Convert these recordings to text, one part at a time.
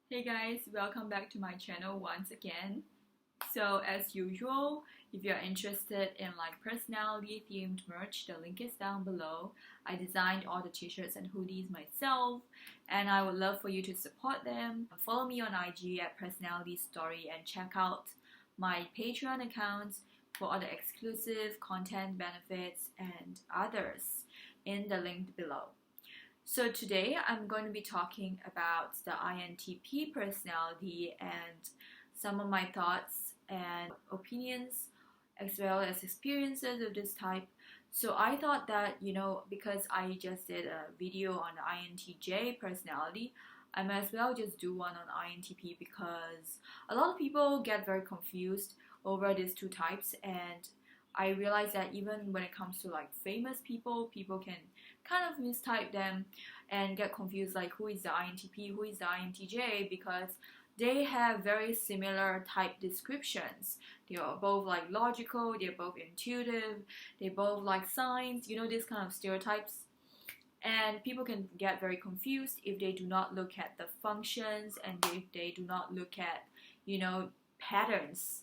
Hey guys, welcome back to my channel once again. So as usual, if you're interested in personality themed merch, the link is down below. I designed all the t-shirts and hoodies myself and I would love for you to support them. Follow me on IG at personality story and check out my Patreon accounts for all the exclusive content benefits and others in the link below. So today I'm going to be talking about the INTP personality and some of my thoughts and opinions as well as experiences of this type. So I thought that, because I just did a video on the INTJ personality, I might as well just do one on INTP because a lot of people get very confused over these two types, and I realized that even when it comes to famous people, people can kind of mistype them and get confused who is the INTP, who is the INTJ, because they have very similar type descriptions. They are both logical, they're both intuitive, they both like signs, these kind of stereotypes. And people can get very confused if they do not look at the functions and if they do not look at, patterns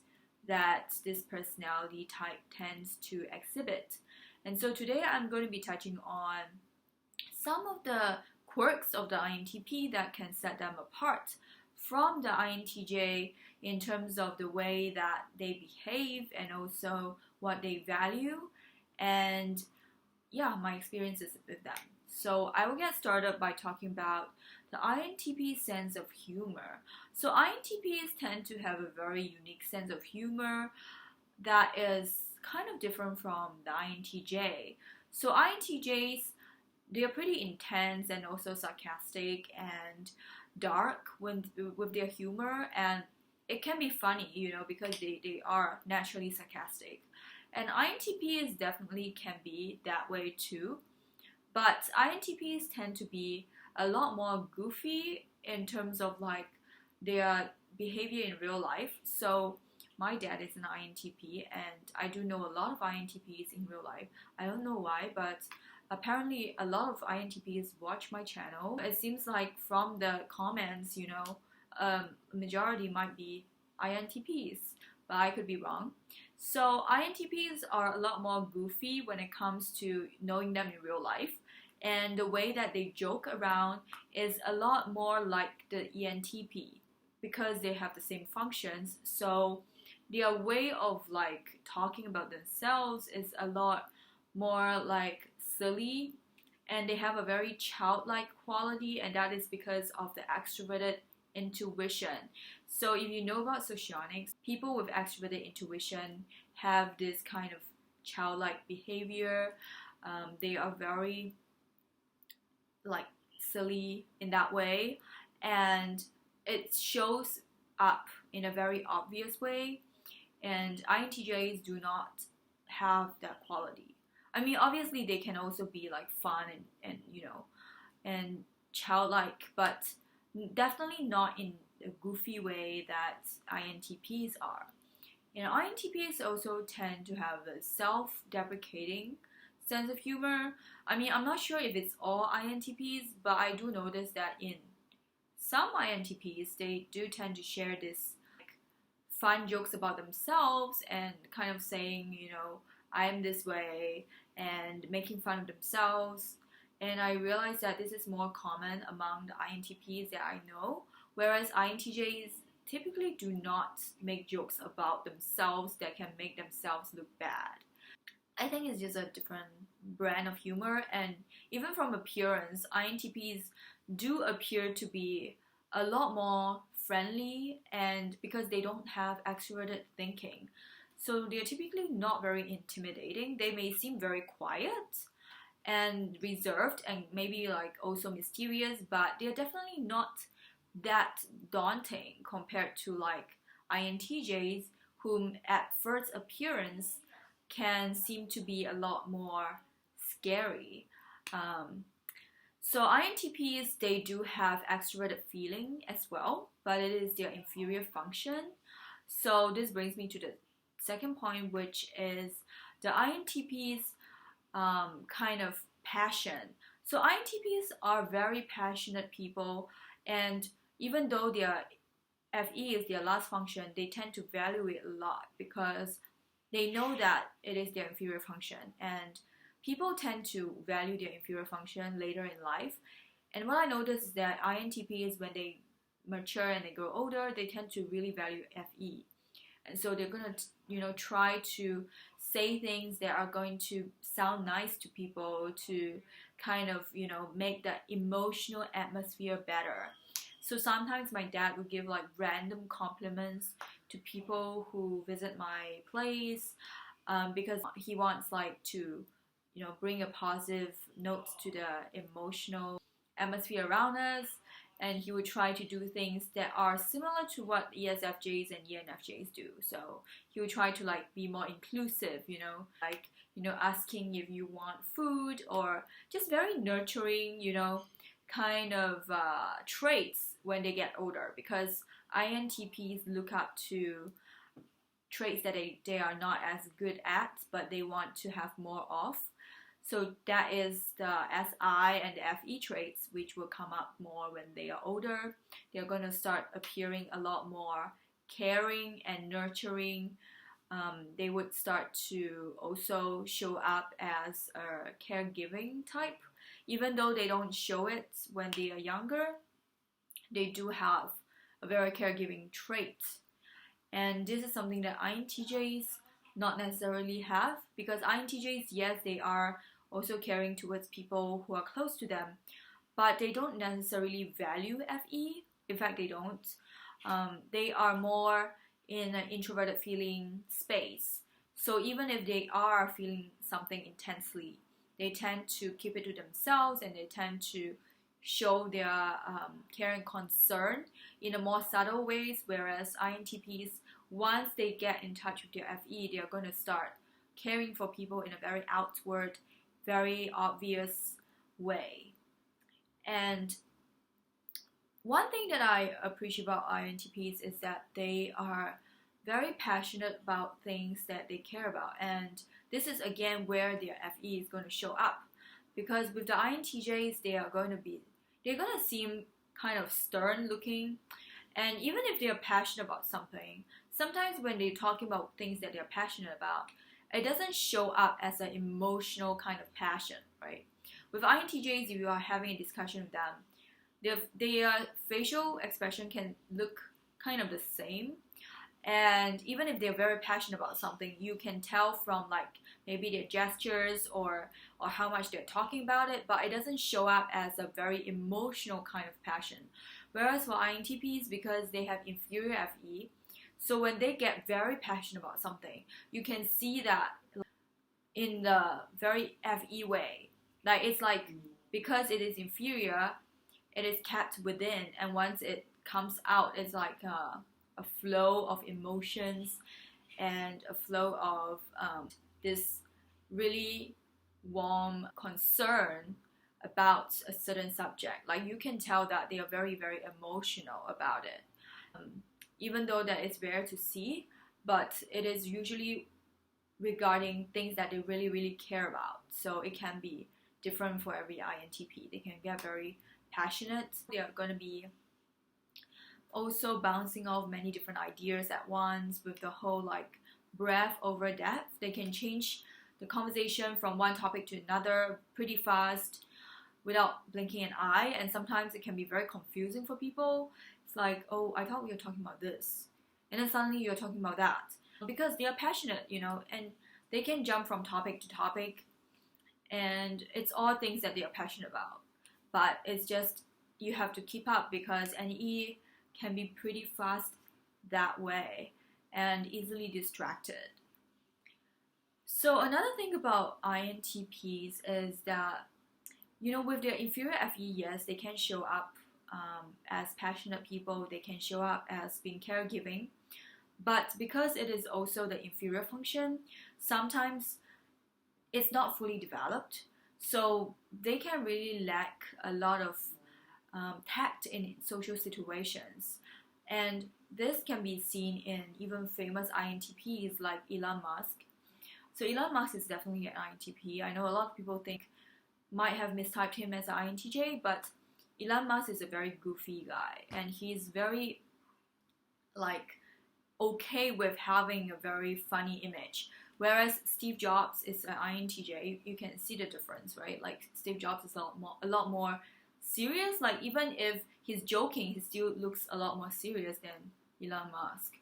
that this personality type tends to exhibit. And so today I'm going to be touching on some of the quirks of the INTP that can set them apart from the INTJ in terms of the way that they behave and also what they value, and my experiences with them. So I will get started by talking about the INTP sense of humor. So INTPs tend to have a very unique sense of humor that is kind of different from the INTJ. So INTJs, they're pretty intense and also sarcastic and dark with their humor, and it can be funny, because they are naturally sarcastic. And INTPs definitely can be that way too, but INTPs tend to be a lot more goofy in terms of their behavior in real life. So my dad is an INTP and I do know a lot of INTPs in real life. I don't know why, but apparently a lot of INTPs watch my channel. It seems like from the comments, majority might be INTPs, but I could be wrong. So INTPs are a lot more goofy when it comes to knowing them in real life, and the way that they joke around is a lot more like the ENTP because they have the same functions. So their way of talking about themselves is a lot more silly, and they have a very childlike quality, and that is because of the extroverted intuition. So if you know about socionics, people with extroverted intuition have this kind of childlike behavior. They are very silly in that way, and it shows up in a very obvious way, and INTJs do not have that quality. I mean, obviously they can also be fun and childlike, but definitely not in a goofy way that INTPs are. INTPs also tend to have a self-deprecating sense of humor. I mean, I'm not sure if it's all INTPs, but I do notice that in some INTPs, they do tend to share this fun jokes about themselves and kind of saying, I'm this way, and making fun of themselves. And I realized that this is more common among the INTPs that I know, whereas INTJs typically do not make jokes about themselves that can make themselves look bad. I think it's just a different brand of humor, and even from appearance, INTPs do appear to be a lot more friendly, and because they don't have extroverted thinking. So they're typically not very intimidating. They may seem very quiet and reserved and maybe also mysterious, but they're definitely not that daunting compared to INTJs, whom at first appearance can seem to be a lot more scary. So INTPs, they do have extroverted feeling as well, but it is their inferior function. So this brings me to the second point, which is the INTPs kind of passion. So INTPs are very passionate people, and even though their FE is their last function, they tend to value it a lot because they know that it is their inferior function, and people tend to value their inferior function later in life. And what I noticed is that INTPs, when they mature and they grow older, they tend to really value FE. And so they're going to, try to say things that are going to sound nice to people to kind of, make the emotional atmosphere better. So sometimes my dad would give like random compliments to people who visit my place because he wants like to, bring a positive note to the emotional atmosphere around us. And he would try to do things that are similar to what ESFJs and ENFJs do. So he would try to like be more inclusive, asking if you want food, or just very nurturing, kind of traits when they get older, because INTPs look up to traits that they are not as good at, but they want to have more of. So that is the SI and the FE traits, which will come up more when they are older. They're going to start appearing a lot more caring and nurturing. They would start to also show up as a caregiving type. Even though they don't show it when they are younger, they do have a very caregiving trait. And this is something that INTJs not necessarily have, because INTJs, yes, they are also caring towards people who are close to them, but they don't necessarily value FE. In fact, they don't. They are more in an introverted feeling space. So even if they are feeling something intensely, they tend to keep it to themselves, and they tend to show their care and concern in a more subtle ways, whereas INTPs, once they get in touch with their FE, they are going to start caring for people in a very outward, very obvious way. And one thing that I appreciate about INTPs is that they are very passionate about things that they care about, and this is again where their FE is going to show up, because with the INTJs, they're going to seem kind of stern looking, and even if they're passionate about something, sometimes when they're talking about things that they're passionate about, it doesn't show up as an emotional kind of passion, right? With INTJs, if you are having a discussion with them, their facial expression can look kind of the same. And even if they're very passionate about something, you can tell from like maybe their gestures or how much they're talking about it, but it doesn't show up as a very emotional kind of passion. Whereas for INTPs, because they have inferior FE, so when they get very passionate about something, you can see that in the very FE way. Like it's like, because it is inferior, it is kept within, and once it comes out, it's like a flow of emotions and a flow of this really warm concern about a certain subject. Like you can tell that they are very, very emotional about it. Even though that it's rare to see, but it is usually regarding things that they really, really care about. So it can be different for every INTP. They can get very passionate. They are going to be also bouncing off many different ideas at once with the whole like breadth over depth. They can change the conversation from one topic to another pretty fast without blinking an eye, and sometimes it can be very confusing for people. It's like, oh, I thought we were talking about this, and then suddenly you're talking about that, because they are passionate, and they can jump from topic to topic, and it's all things that they are passionate about. But it's just, you have to keep up, because NE can be pretty fast that way and easily distracted. So another thing about INTPs is that, with their inferior FE, yes, they can show up as passionate people, they can show up as being caregiving, but because it is also the inferior function, sometimes it's not fully developed, so they can really lack a lot of tact in social situations. And this can be seen in even famous INTPs like Elon Musk. So Elon Musk is definitely an INTP. I know a lot of people might have mistyped him as an INTJ, but Elon Musk is a very goofy guy, and he's very like okay with having a very funny image. Whereas Steve Jobs is an INTJ, you can see the difference, right? Like Steve Jobs is a lot more serious. Like even if he's joking, he still looks a lot more serious than Elon Musk.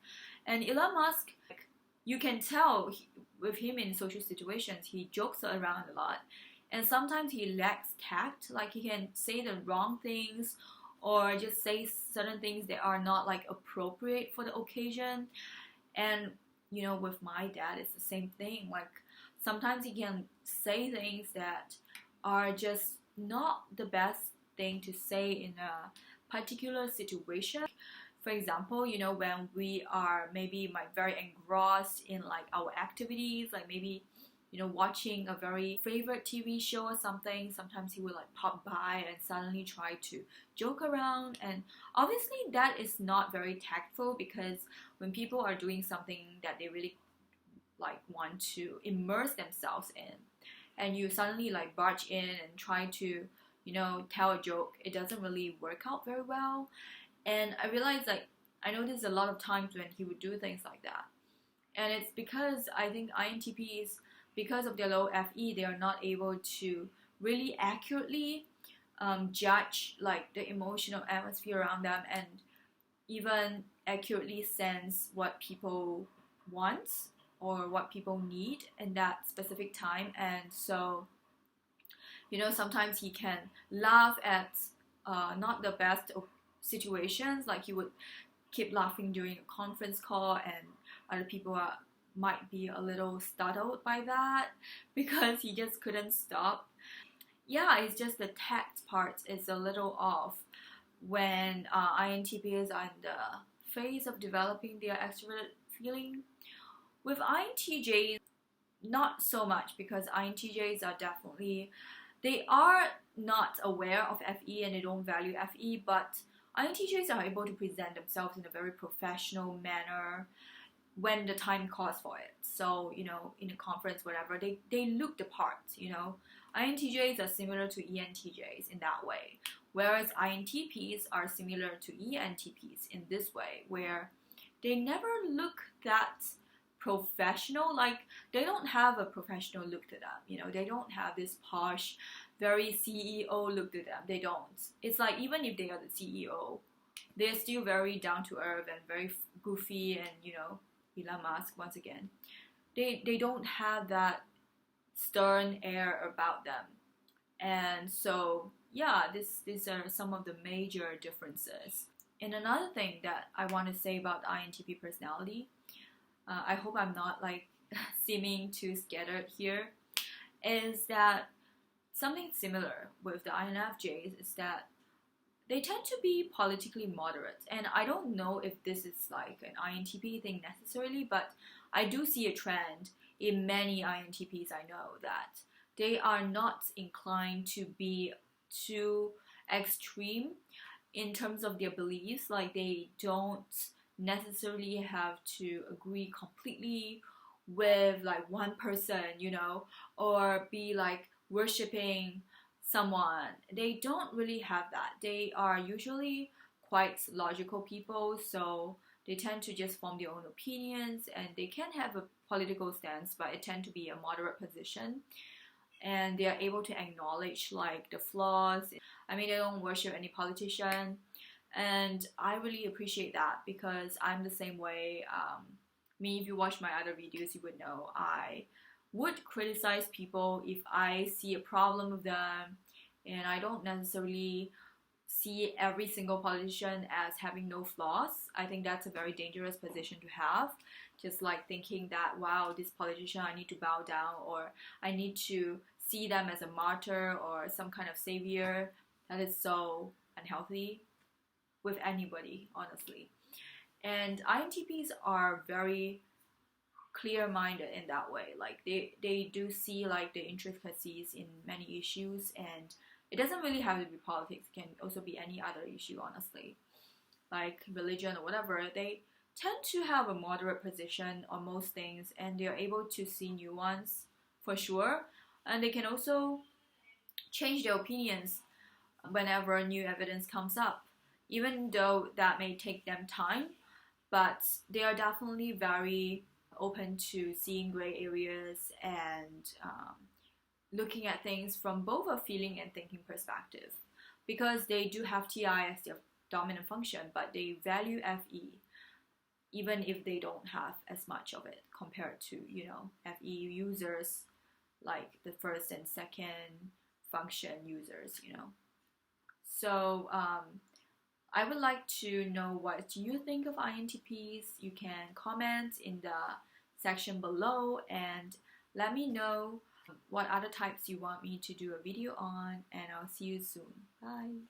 And Elon Musk, like, you can tell with him in social situations, he jokes around a lot, and sometimes he lacks tact. Like he can say the wrong things, or just say certain things that are not like appropriate for the occasion. And with my dad, it's the same thing. Like sometimes he can say things that are just not the best thing to say in a particular situation. For example, when we are maybe like very engrossed in like our activities, like maybe watching a very favorite TV show or something, sometimes he will like pop by and suddenly try to joke around. And obviously that is not very tactful, because when people are doing something that they really like want to immerse themselves in, and you suddenly like barge in and try to tell a joke, it doesn't really work out very well. And I realized, like, I noticed a lot of times when he would do things like that, and it's because I think INTPs, because of their low FE, they are not able to really accurately judge like the emotional atmosphere around them, and even accurately sense what people want or what people need in that specific time. And so sometimes he can laugh at not the best situations. Like he would keep laughing during a conference call, and other people might be a little startled by that because he just couldn't stop. Yeah, it's just the tact part is a little off when INTPs are in the phase of developing their extroverted feeling. With INTJs, not so much, because INTJs are definitely, they are not aware of FE and they don't value FE, but INTJs are able to present themselves in a very professional manner when the time calls for it. So, in a conference, whatever, they look the part, INTJs are similar to ENTJs in that way, whereas INTPs are similar to ENTPs in this way, where they never look that professional. Like they don't have a professional look to them, they don't have this posh, very CEO look to them. They don't. It's like even if they are the CEO, they're still very down to earth and very goofy, and Elon Musk, once again, they don't have that stern air about them. And so yeah, these are some of the major differences. And another thing that I want to say about INTP personality, I hope I'm not like seeming too scattered here, is that something similar with the INFJs is that they tend to be politically moderate. And I don't know if this is like an INTP thing necessarily, but I do see a trend in many INTPs I know that they are not inclined to be too extreme in terms of their beliefs. Like they don't necessarily have to agree completely with like one person, or be like worshipping someone. They don't really have that. They are usually quite logical people, so they tend to just form their own opinions, and they can have a political stance, but it tend to be a moderate position, and they are able to acknowledge like the flaws. I mean, they don't worship any politician, and I really appreciate that, because I'm the same way. If you watch my other videos, you would know I would criticize people if I see a problem with them, and I don't necessarily see every single politician as having no flaws. I think that's a very dangerous position to have, just like thinking that, wow, this politician, I need to bow down, or I need to see them as a martyr or some kind of savior. That is so unhealthy with anybody, honestly. And INTPs are very clear-minded in that way. Like they do see like the intricacies in many issues, and it doesn't really have to be politics. It can also be any other issue, honestly, like religion or whatever. They tend to have a moderate position on most things, and they're able to see nuance for sure, and they can also change their opinions whenever new evidence comes up, even though that may take them time, but they are definitely very open to seeing gray areas and looking at things from both a feeling and thinking perspective, because they do have TI as their dominant function, but they value FE even if they don't have as much of it compared to, FE users like the first and second function users, So I would like to know what you think of INTPs. You can comment in the section below and let me know what other types you want me to do a video on, and I'll see you soon. Bye.